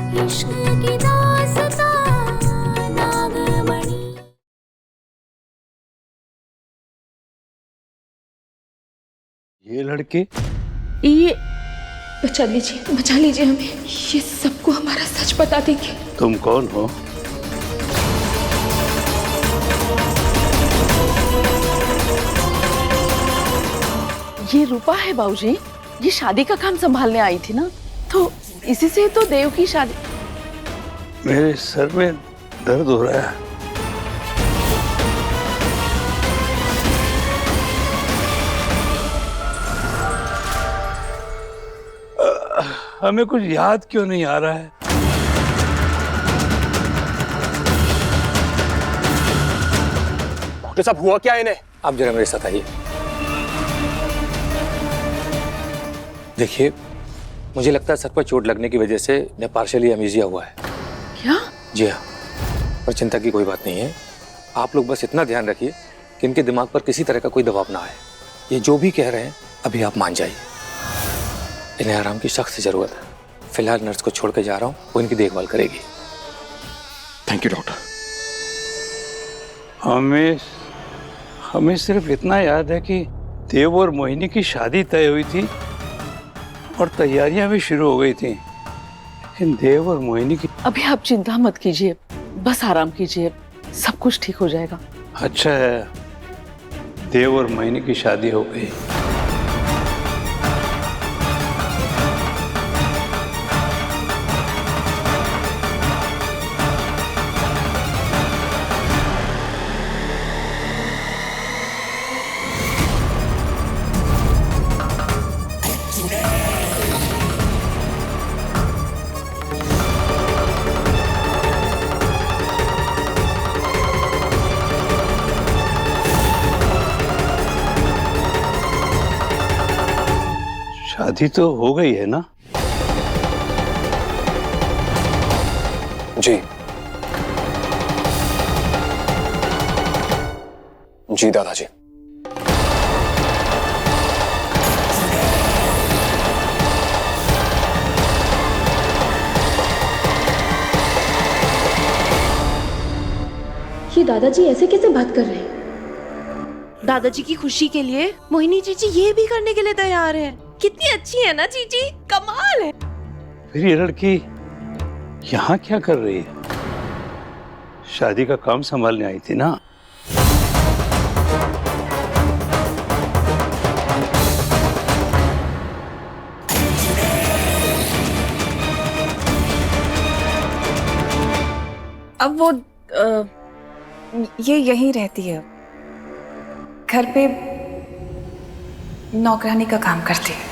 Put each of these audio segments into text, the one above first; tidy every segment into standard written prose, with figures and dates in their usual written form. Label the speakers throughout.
Speaker 1: इश्क की दास्तां नागमणि।
Speaker 2: ये लड़की
Speaker 3: ये बचा लीजिए हमें, ये सबको हमारा सच बता देंगे।
Speaker 2: तुम कौन हो?
Speaker 3: ये रूपा है बाबूजी, ये शादी का काम संभालने आई थी ना, तो इसी से तो देव की शादी।
Speaker 2: मेरे सर में दर्द हो रहा है। हमें कुछ याद क्यों नहीं आ रहा है?
Speaker 4: डॉक्टर साहब हुआ क्या इन्हें? आप जरा मेरे साथ आइए। देखिए, मुझे लगता है सर पर चोट लगने की वजह से इन्हें पार्शियली अमीजिया हुआ है।
Speaker 3: क्या?
Speaker 4: जी हाँ, पर चिंता की कोई बात नहीं है। आप लोग बस इतना ध्यान रखिए कि इनके दिमाग पर किसी तरह का कोई दबाव ना आए। ये जो भी कह रहे हैं अभी आप मान जाइए। इन्हें आराम की सख्त जरूरत है। फिलहाल नर्स को छोड़ के जा रहा हूँ, वो इनकी देखभाल करेगी।
Speaker 5: Thank you doctor.
Speaker 2: हमें सिर्फ इतना याद है कि देव और मोहिनी की शादी तय हुई थी और तैयारियां भी शुरू हो गई थी। लेकिन देव और मोहिनी की...
Speaker 3: अभी आप चिंता मत कीजिए, बस आराम कीजिए, सब कुछ ठीक हो जाएगा।
Speaker 2: अच्छा है, देव और मोहिनी की शादी हो गई। शादी तो हो गई है ना?
Speaker 4: जी जी दादाजी।
Speaker 6: ये दादाजी ऐसे कैसे बात कर रहे हैं?
Speaker 7: दादाजी की खुशी के लिए मोहिनी चीची ये भी करने के लिए तैयार है। कितनी अच्छी है ना चीची, कमाल है।
Speaker 2: फिर ये लड़की यहाँ क्या कर रही है? शादी का काम संभालने आई थी ना?
Speaker 8: अब वो ये यहीं रहती है, घर पे नौकरानी का काम करती है।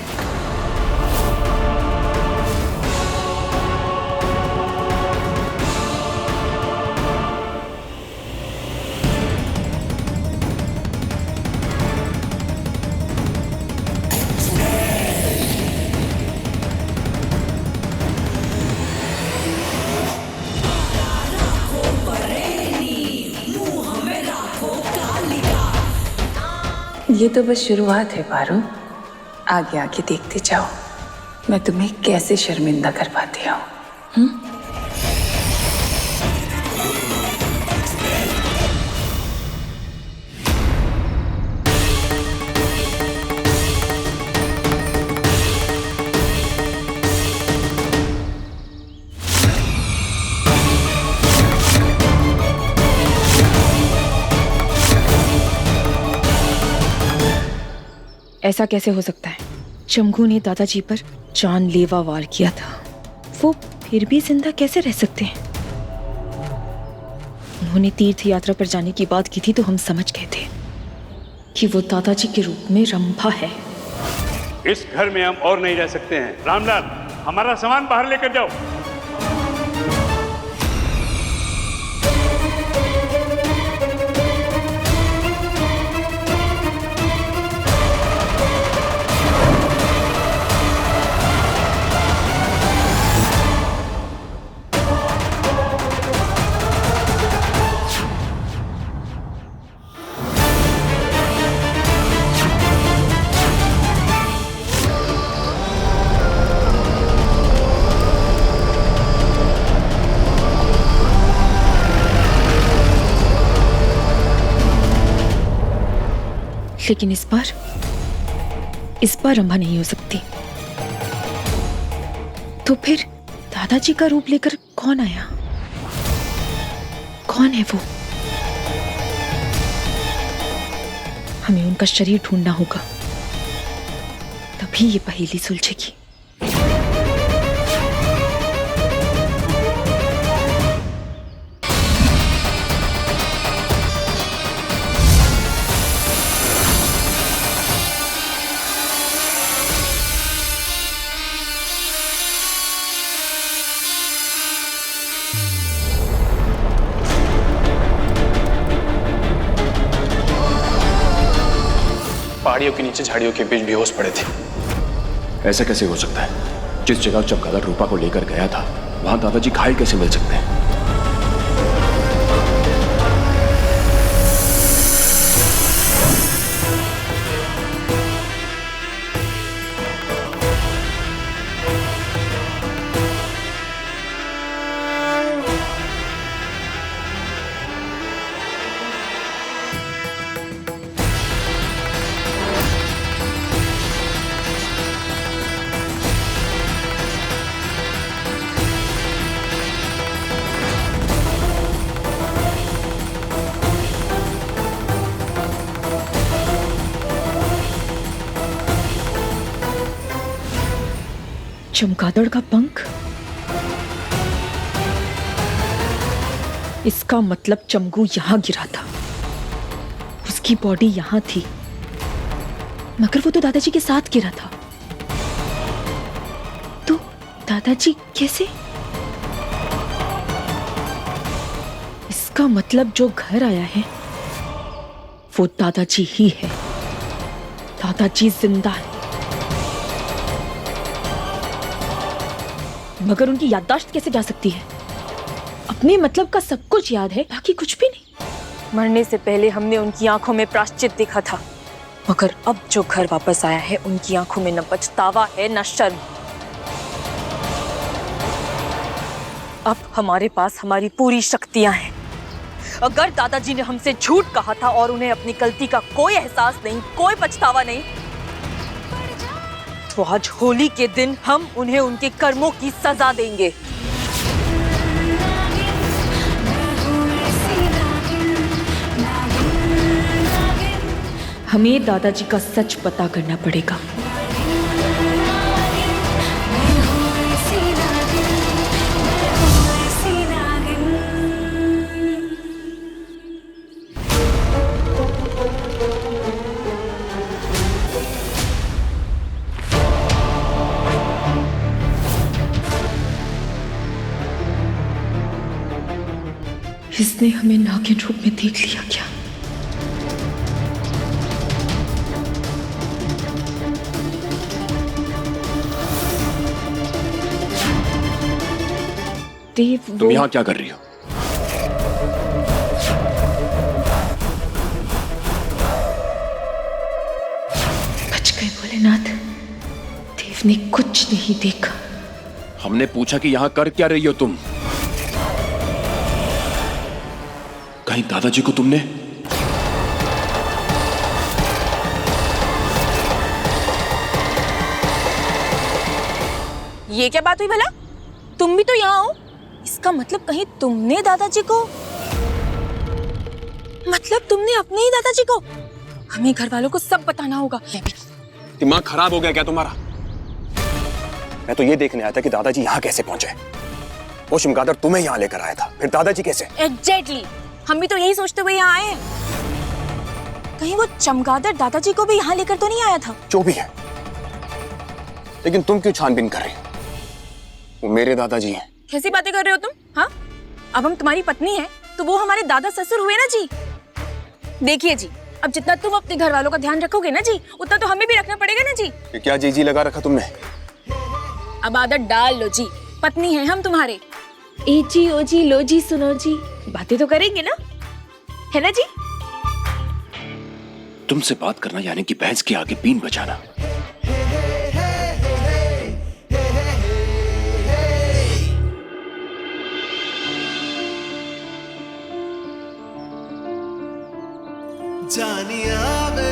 Speaker 8: ये तो बस शुरुआत है पारू, आगे आगे देखते जाओ मैं तुम्हें कैसे शर्मिंदा कर पाती हूँ।
Speaker 3: ऐसा कैसे हो सकता है? चमगू ने दादाजी पर जानलेवा वार किया था, वो फिर भी जिंदा कैसे रह सकते हैं? उन्होंने तीर्थ यात्रा पर जाने की बात की थी तो हम समझ गए थे कि वो दादाजी के रूप में रंभा है।
Speaker 9: इस घर में हम और नहीं रह सकते हैं। रामलाल, हमारा सामान बाहर लेकर जाओ।
Speaker 3: लेकिन इस बार रंभा नहीं हो सकती। तो फिर दादाजी का रूप लेकर कौन आया? कौन है वो? हमें उनका शरीर ढूंढना होगा, तभी ये पहेली सुलझेगी।
Speaker 5: पहाड़ियों के नीचे झाड़ियों के बीच बेहोश पड़े थे। ऐसा कैसे हो सकता है? जिस जगह चमगादड़ रूपा को लेकर गया था वहां दादाजी घायल कैसे मिल सकते हैं?
Speaker 3: चमगादड़ का पंख? इसका मतलब चमगू यहां गिरा था, उसकी बॉडी यहां थी, मगर वो तो दादाजी के साथ गिरा था। तो दादाजी कैसे? इसका मतलब जो घर आया है वो दादाजी ही है। दादाजी जिंदा है, मगर उनकी याददाश्त कैसे जा सकती है? अपने मतलब का सब कुछ याद है, बाकी कुछ भी नहीं। मरने से पहले हमने उनकी आंखों में प्रायश्चित देखा था, मगर अब जो घर वापस आया है उनकी आंखों में न पछतावा है न शर्म। अब हमारे पास हमारी पूरी शक्तियां हैं। अगर दादाजी ने हमसे झूठ कहा था और उन्हें अपनी गलती का कोई एहसास नहीं, कोई पछतावा नहीं, तो आज होली के दिन हम उन्हें उनके कर्मों की सजा देंगे। हमें दादाजी का सच पता करना पड़ेगा। इसने हमें नागिन रूप में देख लिया क्या? देव,
Speaker 5: तुम यहाँ क्या कर रही हो?
Speaker 3: बच गए भोलेनाथ। देव ने कुछ नहीं देखा।
Speaker 5: हमने पूछा कि यहाँ कर क्या रही हो तुम? कहीं दादाजी को तुमने?
Speaker 7: ये क्या बात हुई भला? तुम भी तो यहाँ हो, इसका मतलब कहीं तुमने दादाजी को, मतलब तुमने अपने ही दादाजी को? हमें घर वालों को सब बताना होगा।
Speaker 5: दिमाग खराब हो गया क्या तुम्हारा? मैं तो ये देखने आया था कि दादाजी यहाँ कैसे पहुंचे। वो चमगादड़ तुम्हें यहाँ लेकर आया था, फिर दादाजी कैसे?
Speaker 7: एग्जैक्टली, हम भी तो यही सोचते हुए यहाँ आए हैं। कहीं वो चमगादड़ दादाजी को भी यहाँ लेकर तो नहीं आया था?
Speaker 5: जो भी है, लेकिन तुम क्यों छानबीन कर रही हो? वो मेरे दादाजी हैं।
Speaker 7: कैसी बातें कर रहे हो तुम? हाँ, अब हम तुम्हारी पत्नी हैं, तो वो हमारे दादा ससुर हुए ना जी। देखिए जी, अब जितना तुम अपने घर वालों का ध्यान रखोगे ना जी, उतना तो हमें भी रखना पड़ेगा ना जी।
Speaker 5: ये क्या जी लगा रखा तुमने?
Speaker 7: अब आदत डाल लो जी, पत्नी है हम तुम्हारे।
Speaker 3: ए जी, ओ जी, लो जी, सुनो जी, बातें तो करेंगे ना, है ना जी?
Speaker 5: तुमसे बात करना यानी कि भैंस के आगे बीन बजाना।
Speaker 10: जानिया वे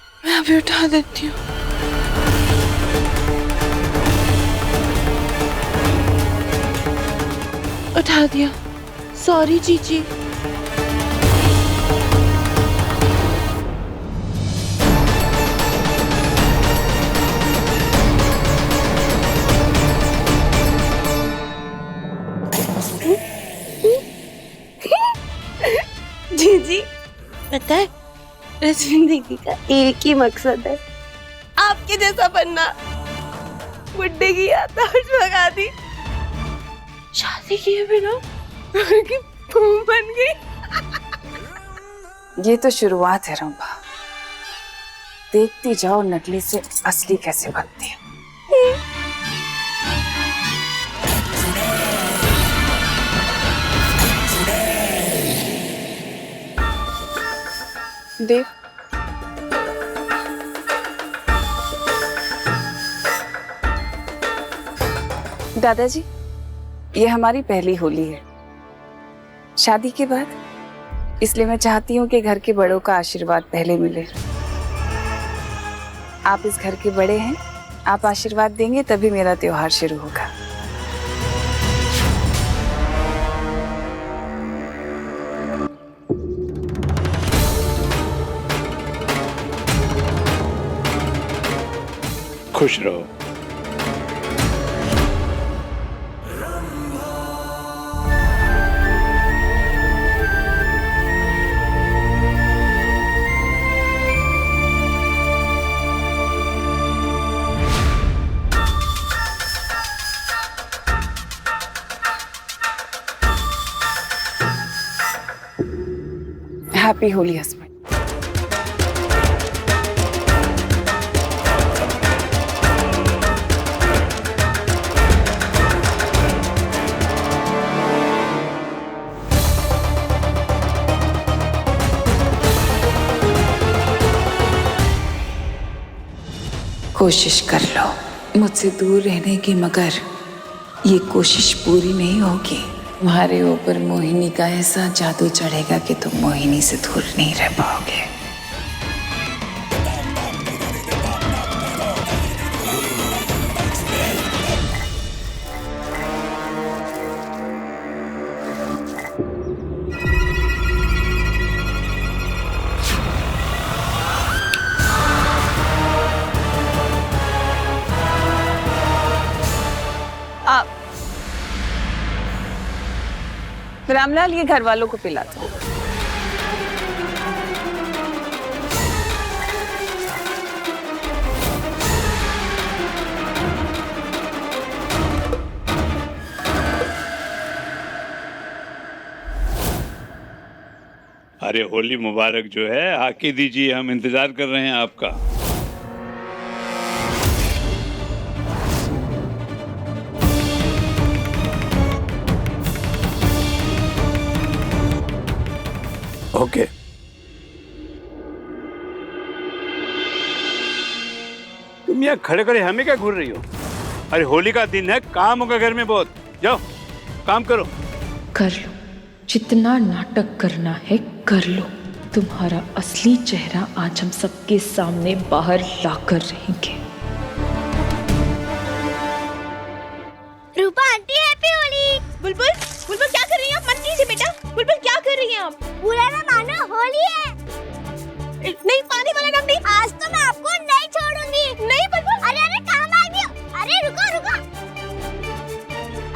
Speaker 11: मैं अभी उठा देती हूँ। उठा दिया। सॉरी जीजी।
Speaker 12: जीजी पता है मेरी जिंदगी का एक ही मकसद है, आपके जैसा बनना। बुड्ढे की याददाश्त भगा दी, शादी किए बिना उनकी बहू बन गई।
Speaker 8: ये तो शुरुआत है रंभा, देखती जाओ नकली से असली कैसे बनती है। देव, दादाजी ये हमारी पहली होली है शादी के बाद, इसलिए मैं चाहती हूँ कि घर के बड़ों का आशीर्वाद पहले मिले। आप इस घर के बड़े हैं, आप आशीर्वाद देंगे तभी मेरा त्योहार शुरू होगा।
Speaker 2: खुश रहो।
Speaker 8: Happy Holi husband. कोशिश कर लो मुझसे दूर रहने की, मगर ये कोशिश पूरी नहीं होगी। तुम्हारे ऊपर मोहिनी का ऐसा जादू चढ़ेगा कि तुम मोहिनी से दूर नहीं रह पाओगे। रामलाल ये घर वालों को पिलाता हूँ।
Speaker 9: अरे होली मुबारक जो है आके दीजिए, हम इंतजार कर रहे हैं आपका।
Speaker 2: ओके।
Speaker 9: तुम यहाँ खड़े खड़े हमें क्या घूर रही हो? अरे होली का दिन है, काम होगा घर में बहुत। जाओ काम करो।
Speaker 3: कर लो, जितना नाटक करना है कर लो। तुम्हारा असली चेहरा आज हम सबके सामने बाहर लाकर रहेंगे।
Speaker 1: रूपा आंटी हैप्पी होली।
Speaker 7: बुलबुल, बुलबुल क्या कर रही हैं आप? मत कीजिए बेटा। बुलबुल क्या कर रही हैं आप?
Speaker 1: बुरा ना मानो, होली है।
Speaker 7: नहीं, पानी वाला नमनी।
Speaker 1: आज तो मैं आपको नहीं छोड़ूंगी।
Speaker 7: नहीं बुलबुल।
Speaker 1: अरे अरे कहाँ भाग रही हो? अरे रुको रुको,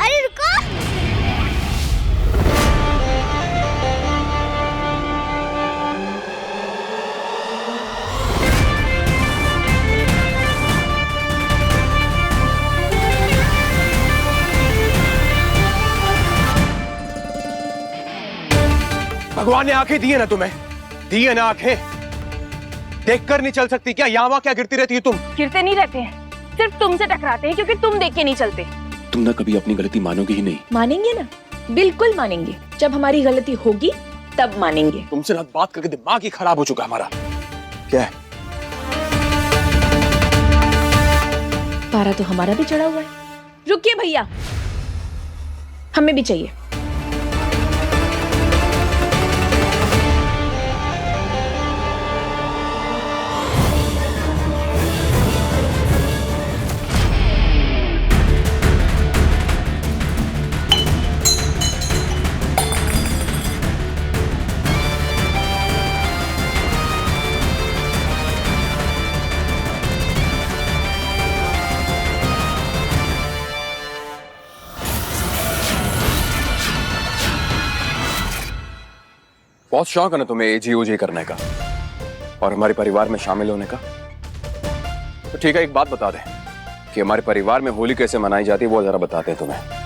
Speaker 1: अरे रुको।
Speaker 5: भगवान ने आंखें दी है ना तुम्हें, दी है ना आंखें, देखकर नहीं चल सकती क्या? यहाँ वहाँ क्या गिरती रहती है तुम?
Speaker 7: गिरते नहीं रहते हैं, सिर्फ तुमसे टकराते हैं क्योंकि तुम देख के नहीं चलते।
Speaker 5: तुम ना कभी अपनी गलती मानोगे ही नहीं।
Speaker 3: मानेंगे ना, बिल्कुल मानेंगे। जब हमारी गलती होगी तब मानेंगे।
Speaker 5: तुमसे ना बात करके दिमाग ही खराब हो चुका हमारा। क्या है?
Speaker 3: पारा तो हमारा भी चढ़ा हुआ है। रुकिए भैया, हमें भी चाहिए।
Speaker 5: बहुत शौक है ना तुम्हें एजी ओजी करने का और हमारे परिवार में शामिल होने का। तो ठीक है, एक बात बता दें कि हमारे परिवार में होली कैसे मनाई जाती है वो जरा बताते हैं तुम्हें।